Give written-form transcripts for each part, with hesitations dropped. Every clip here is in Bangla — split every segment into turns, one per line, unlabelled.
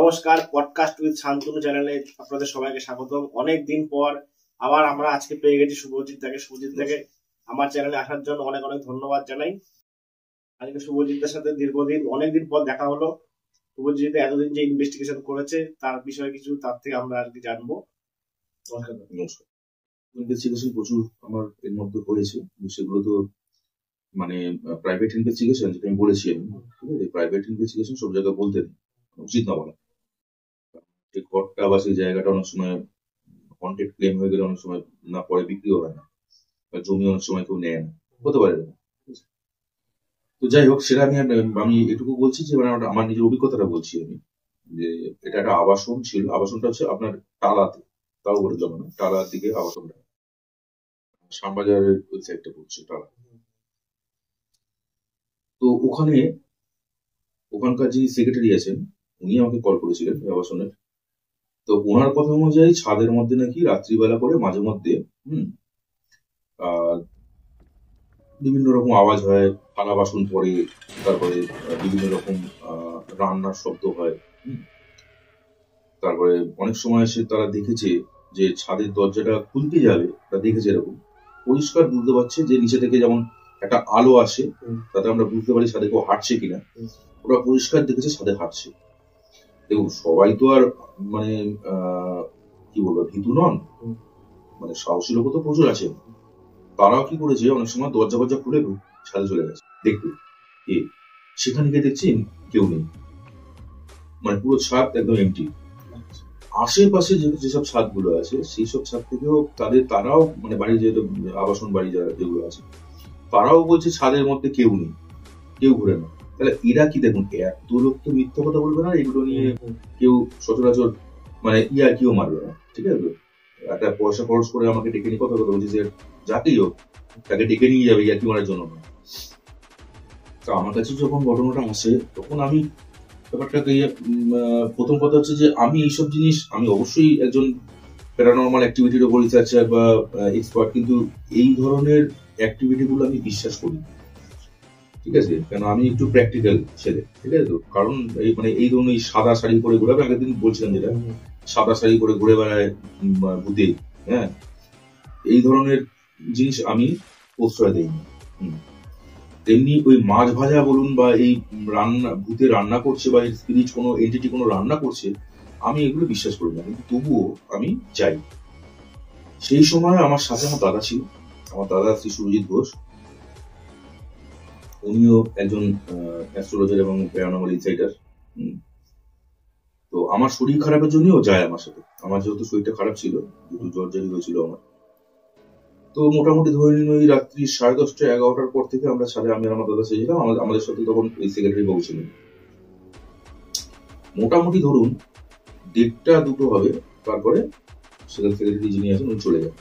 নমস্কার, পডকাস্ট উইথ শান্তনু চ্যানেলে আপনাদের সবাইকে স্বাগতম। অনেক দিন পর আবার আমরা আজকে পেয়ে গেছি শুভজিৎ দাকে। শুভজিৎ দাকে আমার চ্যানেলে আসার জন্য অনেক অনেক ধন্যবাদ জানাই। আজকে শুভজিৎদের সাথে অনেকদিন পর দেখা হলো। শুভজিৎ এতদিন যে ইনভেস্টিগেশন করেছে তার বিষয়ে কিছু তার থেকে আমরা আর কি জানবো।
নমস্কার। ইনভেস্টিগেশন প্রচুর আমার এর মধ্যে হয়েছে, সেগুলো তো মানে প্রাইভেট ইনভেস্টিগেশন, যেটা আমি বলেছি, ঠিক আছে, প্রাইভেট ইনভেস্টিগেশন সব জায়গায় বলতে উচিত না বলা। সেই ঘরটা বা সেই জায়গাটা অনেক সময় কন্টেক্ট ক্লেম হয়ে গেলে অনেক সময় না পরে বিক্রিও হয় না, বা জমি অনেক সময় কেউ নেয় না, হতে পারে। তো যাই হোক, সেটা আমি এটুকু বলছি যে মানে আমার নিজের অভিজ্ঞতাটা বলছি আমি, যে এটা একটা আবাসন ছিল। আবাসনটা হচ্ছে আপনার টালাতে, তাও বলে যাবো না, টালার দিকে আবাসনটা, শ্যামবাজারের ওই সাইডটা পড়ছে টালা। তো ওখানকার যিনি সেক্রেটারি আছেন উনি আমাকে কল করেছিলেন আবাসনের। তো ওনার কথা অনুযায়ী ছাদের মধ্যে নাকি রাত্রিবেলা করে মাঝে মধ্যে বিভিন্ন রকম আওয়াজ হয়, থালা বাসন পড়ে, তারপরে বিভিন্ন রকম রান্নার শব্দ হয়। তারপরে অনেক সময় তারা দেখেছে যে ছাদের দরজাটা খুলতে যাবে, তা দেখেছে এরকম পরিষ্কার বুঝতে পারছে যে নিচে থেকে যেমন একটা আলো আসে, তাতে আমরা বুঝতে পারি ছাদে কেউ হাঁটছে কিনা। ওরা পরিষ্কার দেখেছে ছাদে হাঁটছে। দেখুন, সবাই তো আর মানে কি বলবো ভীতু নন, মানে সাহসী লোক তো প্রচুর আছে। তারাও কি করেছে, অনেক সময় দরজা খুলে ছাদে চলে গেছে দেখতে। সেখানে গিয়ে দেখছেন কেউ নেই, মানে পুরো ছাদ একদম এমটি। আশেপাশে যেসব ছাদ গুলো আছে সেই সব ছাদ থেকেও তারাও মানে বাড়ি আবাসন বাড়ি যেগুলো আছে তারাও বলছে ছাদের মধ্যে কেউ নেই, কেউ ঘুরে না। তাহলে এরা কি, দেখুন, এত লোক তো মিথ্যা কথা বলবে না, এগুলো নিয়ে কেউ সচরাচর মানে কেউ মারবে না, ঠিক আছে। একটা পয়সা খরচ করে আমাকে ডেকে নিয়ে কথা বলছে যে যাকেই হোক তাকে ডেকে নিয়ে যাবে কি মারার জন্য না। তো আমার কাছে যখন ঘটনাটা আসে তখন আমি ব্যাপারটাকে প্রথম কথা হচ্ছে যে আমি এইসব জিনিস, আমি অবশ্যই একজন প্যারানরমাল অ্যাক্টিভিটির উপর রিসার্চার বা এক্সপার্ট, কিন্তু এই ধরনের অ্যাক্টিভিটি গুলো আমি বিশ্বাস করি, ঠিক আছে। কেন, আমি একটু প্র্যাকটিক্যাল ছেলে, ঠিক আছে। তো কারণ এই ধরনের সাদা শাড়ি পরে ঘুরে, আগের দিন বলছিলাম যেটা, সাদা শাড়ি পরে ঘুরে বেড়ায় ভূতে, হ্যাঁ, এই ধরনের জিনিস আমি প্রশ্রয় দেই না। তেমনি ওই মাছ ভাজা বলুন বা এই ভূতে রান্না করছে বা স্পিরিট কোনো এন্টিটি কোনো রান্না করছে, আমি এগুলো বিশ্বাস করি না, কিন্তু তবুও আমি যাই। সেই সময় আমার সাথে আমার দাদা ছিল, আমার দাদা শ্রী সুরজিৎ ঘোষ, উনিও একজন অ্যাস্ট্রোলজার এবং প্যারানর্মাল ইনসাইটার। তো আমার শরীর খারাপের জন্যও যায় আমার সাথে। আমার যেহেতু শরীরটা খারাপ ছিল, একটু জ্বর জারি হয়েছিল আমার, তো মোটামুটি ধরে নিন ওই রাত্রি 10:30 11টার পর থেকে আমরা ছাদে, আমি আর আমার দাদা সেছিলাম। আমাদের সাথে তখন এই সেক্রেটারি বাবু ছিলেন। মোটামুটি ধরুন 1:30 2টো হবে, তারপরে সেক্রেটারি যিনি আছেন উনি চলে যান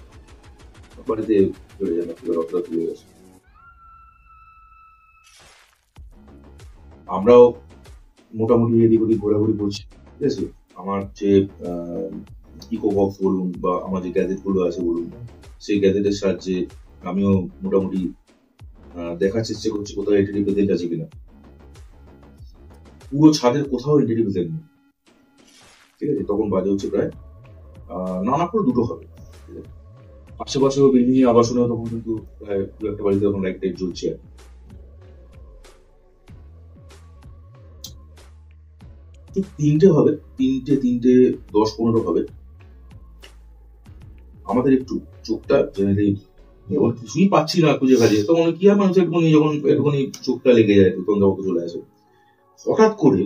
বাড়িতে, চলে যান রথটা তুলে গেছে। আমরাও মোটামুটি এদিক ওদিক ঘোরাঘুরি করছি, ঠিক আছে। আমার যে ইকো বক্স বলুন বা আমার যে গ্যাজেট গুলো আছে বলুন, সেই গ্যাজেটের সাহায্যে আমিও মোটামুটি দেখার চেষ্টা করছি কোথাও এন্টিটি প্রেজেন্ট আছে কিনা। পুরো ছাদের কোথাও এন্টিটি প্রেজেন্ট নেই, ঠিক আছে। তখন বাজে হচ্ছে প্রায় নানা করে 2টো হবে, ঠিক আছে। আশেপাশেও বিল্ডিং আবাসনেও তখন কিন্তু প্রায় দু একটা বাড়িতে তখন লাইট টাইট জ্বলছে। ঠিক 3টে হবে, 3:10-15 হবে। আমাদের একটু চোখটা জেনারেলি কিছুই পাচ্ছি না খুঁজে কাজে, তখন কি হয় মানুষ একটুখানি যখন একটুখানি চোখটা লেগে যায়, তন্দ্রামতো চলে আসে। হঠাৎ করে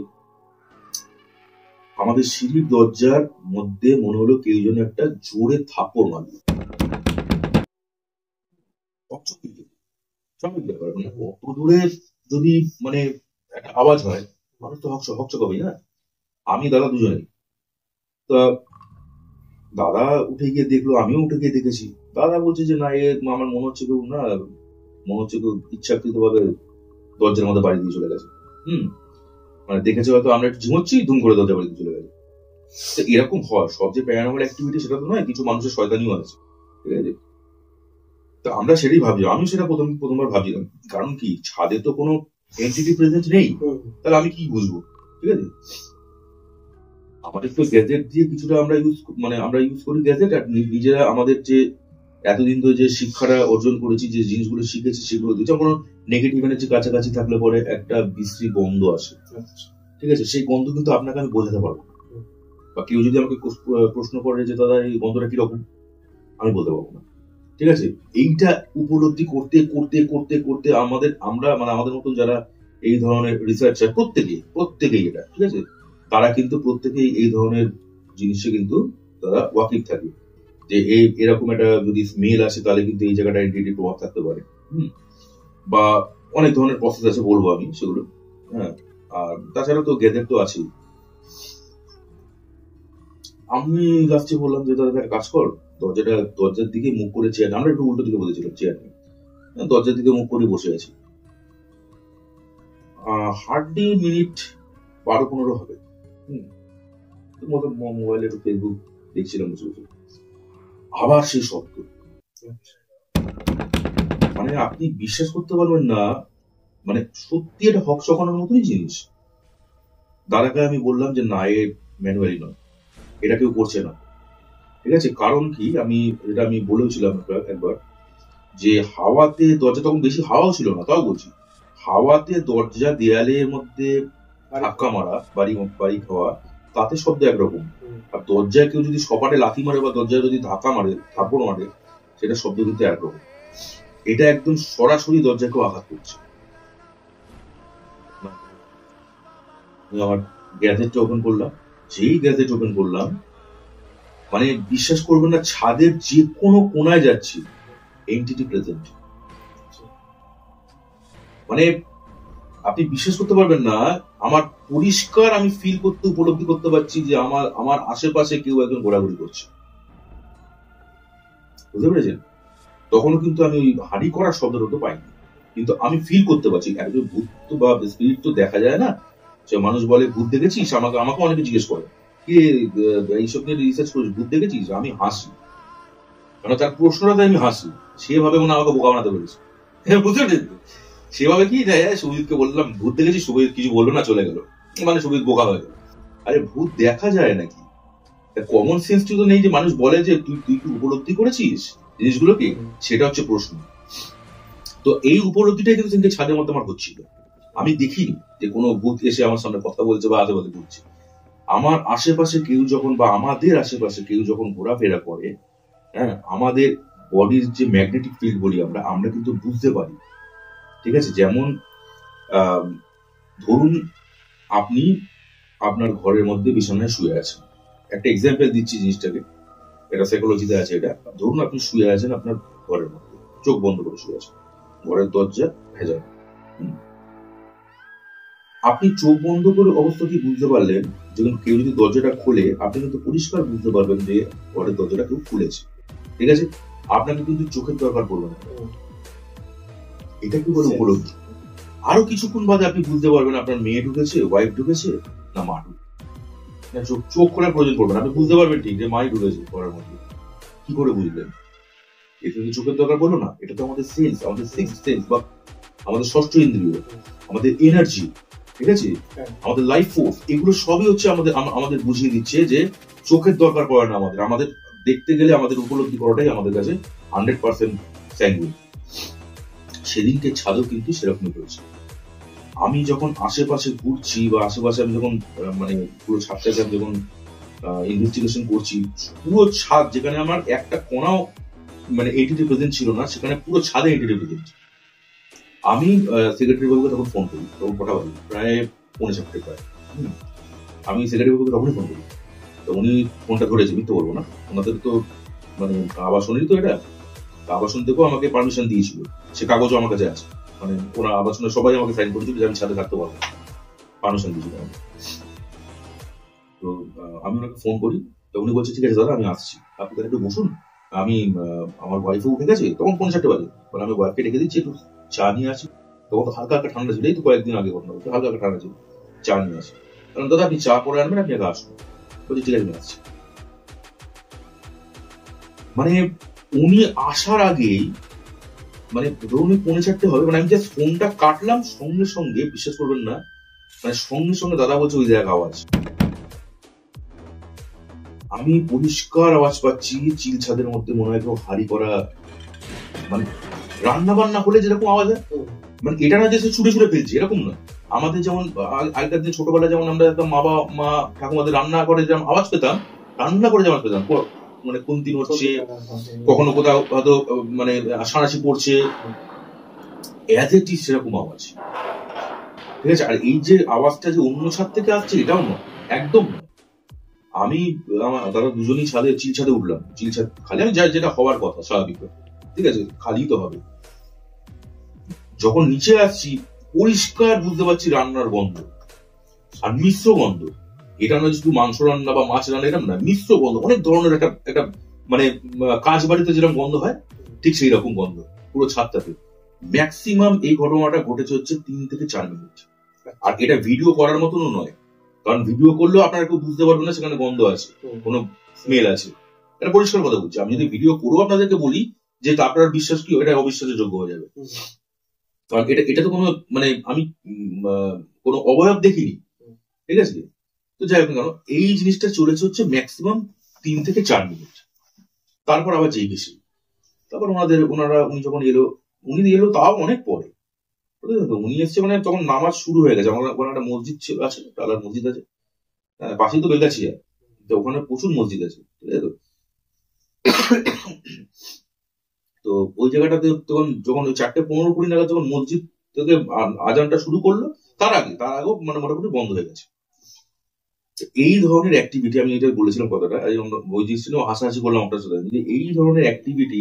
আমাদের সিঁড়ির দরজার মধ্যে মনে হলো কেউ যেন একটা জোরে থাপ্পড় মারল। স্বাভাবিক ব্যাপার, মানে অত দূরে যদি মানে একটা আওয়াজ হয় মানুষ তো হকচক হবেই না। আমি দাদা দুজনেই। তা দাদা উঠে গিয়ে দেখলো, আমিও উঠে গিয়ে দেখেছি। দাদা বলছে যে না, আমার মনে হচ্ছে কেউ ইচ্ছাকৃত ভাবে দরজার মধ্যে বাড়ি দিয়ে চলে গেছে। মানে দেখেছে হয়তো আমরা একটু ঝুমোচ্ছি, ধুম করে দরজা বাড়ি দিয়ে চলে গেছে। তো এরকম হয়, সব যে প্যারানর্মাল অ্যাক্টিভিটি সেটা তো নয়, কিছু মানুষের শয়তানিও আছে, ঠিক আছে। তো আমরা সেটাই ভাবছি, আমি সেটা প্রথমবার ভাবছিলাম। কারণ কি, ছাদে তো কোনো এন্টিটি প্রেজেন্ট নেই, তাহলে আমি কি বুঝবো, ঠিক আছে। আমাদের তো গ্যাজেট দিয়ে কিছুটা আমরা ইউজ করি গ্যাজেট, আর নিজেরা আমাদের যে এতদিন ধরে যে শিক্ষাটা অর্জন করেছি, যে জিনিসগুলো শিখেছি, সেগুলো দিচ্ছে কোনো নেগেটিভ এনার্জি কাছাকাছি থাকলে পরে একটা বিশ্রী গন্ধ আসে। ঠিক আছে, সেই গন্ধ কিন্তু আপনাকে আমি বোঝাতে পারবো না, বা কেউ যদি আমাকে প্রশ্ন করে যে দাদা এই গন্ধটা কিরকম, আমি বলতে পারবো না। ঠিক আছে, এইটা উপলব্ধি করতে করতে করতে করতে আমাদের মতন যারা এই ধরনের রিসার্চার প্রত্যেকেই এটা, ঠিক আছে, তারা কিন্তু প্রত্যেকেই এই ধরনের জিনিসে কিন্তু তারা ওয়াকিফ থাকে, যে এরকম একটা যদি স্মেল আসে তাহলে কিন্তু এই জায়গাটা এন্টিটি প্রভাব থাকতে পারে, বা অনেক ধরনের প্রসেস আছে, বলবো আমি সেগুলো। হ্যাঁ, আর তাছাড়া তো গ্যাজেট তো আছেই। আমি লাস্টে বললাম যে দাদা একটা কাজ কর, দরজার দিকে মুখ করে চেয়ার, আমরা একটু উল্টো দিকে বলেছিলাম চেয়ার নিয়ে, দরজার দিকে মুখ করে বসে আছি, হার্ডলি মিনিট 12-15 হবে। মোবাইলে একটু ফেসবুক দেখছিলাম বসে বসে, আবার সেই শব্দ। মানে আপনি বিশ্বাস করতে পারবেন না, মানে সত্যি এটা হক চকানোর মতনই জিনিস। দাদাকে আমি বললাম যে না, এ ম্যানুয়ালি নয়, এটা কেউ করছে না। ঠিক আছে, কারণ কি আমি বলেছিলাম একবার যে হাওয়াতে দরজা, তখন বেশি হাওয়াও ছিল না, তাও বলছি, হাওয়াতে দরজা দেয়ালের মধ্যে ধাক্কা মারা, বাড়ি খাওয়া, তাতে শব্দ একরকম, আর দরজায় কেউ যদি সপাটে লাথি মারে বা দরজায় যদি থাপ্পড় মারে, সেটা শব্দ কিন্তু একরকম। এটা একদম সরাসরি দরজাকেও আঘাত করছে। আমার গ্যাজেটটা ওপেন করলাম, যেই গ্যাজেট ওপেন করলাম, মানে বিশ্বাস করবেন না, ছাদের যে কোনো কোনায় যাচ্ছি, এন্টিটি প্রেজেন্ট। মানে আপনি বিশ্বাস করতে পারবেন না, আমার পরিষ্কার আমি উপলব্ধি করতে পারছি যে আমার আশেপাশে কেউ একজন ঘোরাঘুরি করছে। বুঝতে পেরেছেন? তখনও কিন্তু আমি ওই হাঁড়ি করার শব্দটা তো পাইনি, কিন্তু আমি ফিল করতে পারছি। একজন ভূত বা স্পিরিট তো দেখা যায় না, যে মানুষ বলে ভূত দেখেছিস, আমাকে অনেকে জিজ্ঞেস করে কি এইসব নিয়ে রিসার্চ করিস, ভূত দেখেছিস, আমি হাসি, মানে তার প্রশ্নটাতে আমি হাসি, সেভাবে মনে আমাকে বোকা বানাতে পেরেছে। বুঝতে পেরেছেন? সেভাবে কি সুজিতকে বললাম ভূত দেখেছি, সুজিত কিছু বললো না, চলে গেল, মানে সুজিত বোকা হয়ে গেল। আরে ভূত দেখা যায় নাকি? কমন সেন্স তো নেই যে মানুষ বলে যে তুই কি উপলব্ধি করেছিস জিনিসগুলোকে, সেটা হচ্ছে প্রশ্ন। তো এই উপলব্ধিটাই কিন্তু সেদিনকে ছাদের মধ্যে আমার হচ্ছিল। আমি দেখিনি যে কোনো ভূত এসে আমার সামনে কথা বলছে বা আশেপাশে ঘুরছে। আমার আশেপাশে কেউ যখন, বা আমাদের আশেপাশে কেউ যখন ঘোরাফেরা করে, হ্যাঁ, আমাদের বডির যে ম্যাগনেটিক ফিল্ড বলি আমরা কিন্তু বুঝতে পারি। ঠিক আছে, যেমন ধরুন আপনি আপনার ঘরের মধ্যে বিছানায় শুয়ে আছেন, একটা এক্সাম্পল দিচ্ছি জিনিসটাকে, এটা সাইকোলজিতে আছে। এটা ধরুন আপনি শুয়ে আছেন আপনার ঘরের মধ্যে, চোখ বন্ধ করে শুয়ে আছেন, ঘরের দরজা ভেজা, আপনি চোখ বন্ধ করে অবস্থা কি বুঝতে পারলেন, যখন কেউ যদি দরজাটা খোলে আপনি কিন্তু পরিষ্কার বুঝতে পারবেন যে ঘরের দরজাটা কেউ খুলেছে। ঠিক আছে, আপনাকে কিন্তু চোখের দরকার পড়বে না। এটা কি বলে উপলব্ধি। আরো কিছুক্ষণ বাদে আপনি বুঝতে পারবেন আপনার মেয়ে ঢুকেছে, ওয়াইফ ঢুকেছে, না মা ঢুকেছে। চোখ খোলার প্রয়োজন পড়বে না, আপনি বুঝতে পারবেন ঠিক যে মাই ঢুকেছে ঘরের মধ্যে। কি করে বুঝলেন? এটা কিন্তু চোখের দরকার পড়লো না, এটা তো আমাদের সেন্স, আমাদের সিক্স সেন্স বা আমাদের ষষ্ঠ ইন্দ্রিয়, আমাদের এনার্জি, ঠিক আছে, আমাদের লাইফ ফোর্স, এগুলো সবই হচ্ছে আমাদের বুঝিয়ে দিচ্ছে যে চোখের দরকার পড়ে না আমাদের দেখতে গেলে আমাদের উপলব্ধি করাটাই আমাদের কাছে 100% স্যাঙ্গুইন। সেদিনকে ছাদও কিন্তু সেরকমই হয়েছে। আমি যখন আশেপাশে ঘুরছি বা আশেপাশে আমি যখন মানে পুরো ছাদটাকে আমি যখন ইনভেস্টিগেশন করছি, পুরো ছাদ, যেখানে আমার একটা কোনাও মানে এন্টিটি প্রেজেন্ট ছিল না, সেখানে পুরো ছাদে এন্টিটি প্রেজেন্ট। আমি সেক্রেটারি বাবুকে তখন ফোন করি, তখন কটা বাজে, প্রায় 4:45 প্রায়। আমি সেক্রেটারি বাবুকে তখনই ফোন করি, তো উনি ফোনটা ধরেছে, মিথ্যে বলবো না, ওনাদের তো মানে আবাসনেরই তো এটা, আবাসন থেকেও আমাকে পারমিশন দিয়েছিল, সে কাগজও আমার কাছে আছে, মানে ওরা আবাসনের সবাই আমাকে সাইন করেছিল যে আমি ছাদে থাকতে পারবো, পারমিশন দিয়েছিল আমাকে। তো আমি ওনাকে ফোন করি, তো উনি বলছে ঠিক আছে দাদা আমি আসছি, আপনি তাহলে একটু বসুন, আমি আমার ওয়াইফও উঠে গেছে, তখন 4:45 বাজে, আমি ওয়াইফকে ডেকে দিচ্ছি, একটু চা নিয়ে আসি। তখন তো হালকা হালকা ঠান্ডা ছিল, এই তো কয়েকদিন আগে ঘটনা হচ্ছে, হালকা হালকা ঠান্ডা ছিল, চা নিয়ে আসি। কারণ দাদা আপনি চা পরে আনবেন, আপনি আগে আসুন। বলছি ঠিক আছে আমি আসছি। মানে উনি আসার আগেই, মানে ধরুন 4:45 হবে, মানে আমি জাস্ট ফোনটা কাটলাম, সঙ্গে সঙ্গে বিশ্বাস করবেন না, মানে সঙ্গে সঙ্গে দাদা বলছে ওই জায়গা আওয়াজ। আমি পরিষ্কার আওয়াজ পাচ্ছি চিল ছাদের মধ্যে, মনে হয় কেউ হাড়ি করা, মানে রান্না বান্না হলে যেরকম আওয়াজ হয়, মানে এটা না যে ছুটে ছুটে ফেলছে এরকম না। আমাদের যেমন আগেকার দিন ছোটবেলায় যেমন আমরা একদম মা ঠাকুমাদের রান্না করে যেমন আওয়াজ পেতাম, রান্না করে যেমন পেতাম, মানে খুন্তি নড়ছে, কখনো কোথাও হয়তো মানে সাঁড়াশি পড়ছে, সেরকম আওয়াজ। ঠিক আছে, আর এই যে আওয়াজটা যে অন্য ছাদ থেকে আসছে এটাও নয়, একদম নয়। আমি তারা দুজনই চিল ছাদে উঠলাম, চিল ছাদ খালি আমি যাই, যেটা হওয়ার কথা স্বাভাবিক, ঠিক আছে, খালি তো হবে। যখন নিচে আসছি পরিষ্কার বুঝতে পারছি রান্নার গন্ধ, আর মিশ্র গন্ধ। এটা নয় শুধু মাংস রান্না বা মাছ রান্না, এটা না, মিশ্র গন্ধ, অনেক ধরনের একটা মানে কাজ বাড়িতে যেরকম গন্ধ হয় ঠিক সেই রকম গন্ধ পুরো ছাদটাতে। ম্যাক্সিমাম এই ঘটনাটা ঘটেছে হচ্ছে 3 থেকে 4 মিনিট। আর এটা ভিডিও করার মতনও নয়, কারণ ভিডিও করলেও আপনারা কেউ বুঝতে পারবেন না সেখানে গন্ধ আছে, কোনো স্মেল আছে। এটা পরিষ্কার কথা বলছি। আমি যদি ভিডিও করেও আপনাদেরকে বলি যে আপনার বিশ্বাস কি, এটা অবিশ্বাসের যোগ্য হয়ে যাবে। কারণ এটা তো কোনো মানে আমি কোনো অবয়ব দেখিনি, ঠিক আছে। তো যাই হোক, কেন এই জিনিসটা চলেছে হচ্ছে ম্যাক্সিমাম 3 থেকে 4 মিনিট। তারপর আবার যেই বেশি, তারপর উনি যখন উনি এলো তাও অনেক পরে, উনি এসছে মানে তখন নামাজ শুরু হয়ে গেছে। ওখানে একটা মসজিদ আছে, টালার মসজিদ আছে, পাশেই তো বেলগাছিয়া, তো ওখানে প্রচুর মসজিদ আছে, ঠিক আছে। তো ওই জায়গাটাতে যখন ওই 4:15-20 নাগাদ যখন মসজিদ থেকে আজানটা শুরু করলো, তার আগেও মানে মোটামুটি বন্ধ হয়ে গেছে। এই ধরনের অ্যাক্টিভিটি, আমি এটা বলেছিলাম কথাটা, ওই জিনিসটা হাসাহাসি করলাম আপনার সাথে, যে এই ধরনের অ্যাক্টিভিটি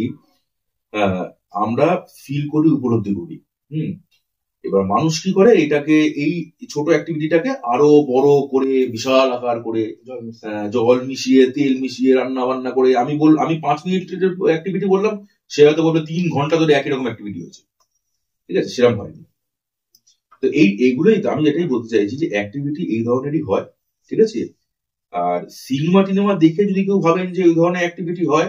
আমরা ফিল করি, উপলব্ধি করি। এবার মানুষ কি করে, এটাকে এই ছোট অ্যাক্টিভিটিটাকে আরো বড় করে, বিশাল আকার করে, জল মিশিয়ে তেল মিশিয়ে রান্না বান্না করে, আমি 5 মিনিটের অ্যাক্টিভিটি বললাম, সে হয়তো বলবে 3 ঘন্টা ধরে একই রকম অ্যাক্টিভিটি হয়েছে, ঠিক আছে, সেরকম হয়নি। তো এইগুলোই আমি এটাই বলতে চাইছি যে অ্যাক্টিভিটি এই ধরনেরই হয়, ঠিক আছে। আর সিনেমা টিনেমা দেখে যদি কেউ ভাবেন যে ওই ধরনের অ্যাক্টিভিটি হয়,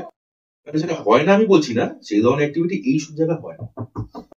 সেটা হয় না আমি বলছি না, সেই ধরনের অ্যাক্টিভিটি এই সব জায়গায় হয় না।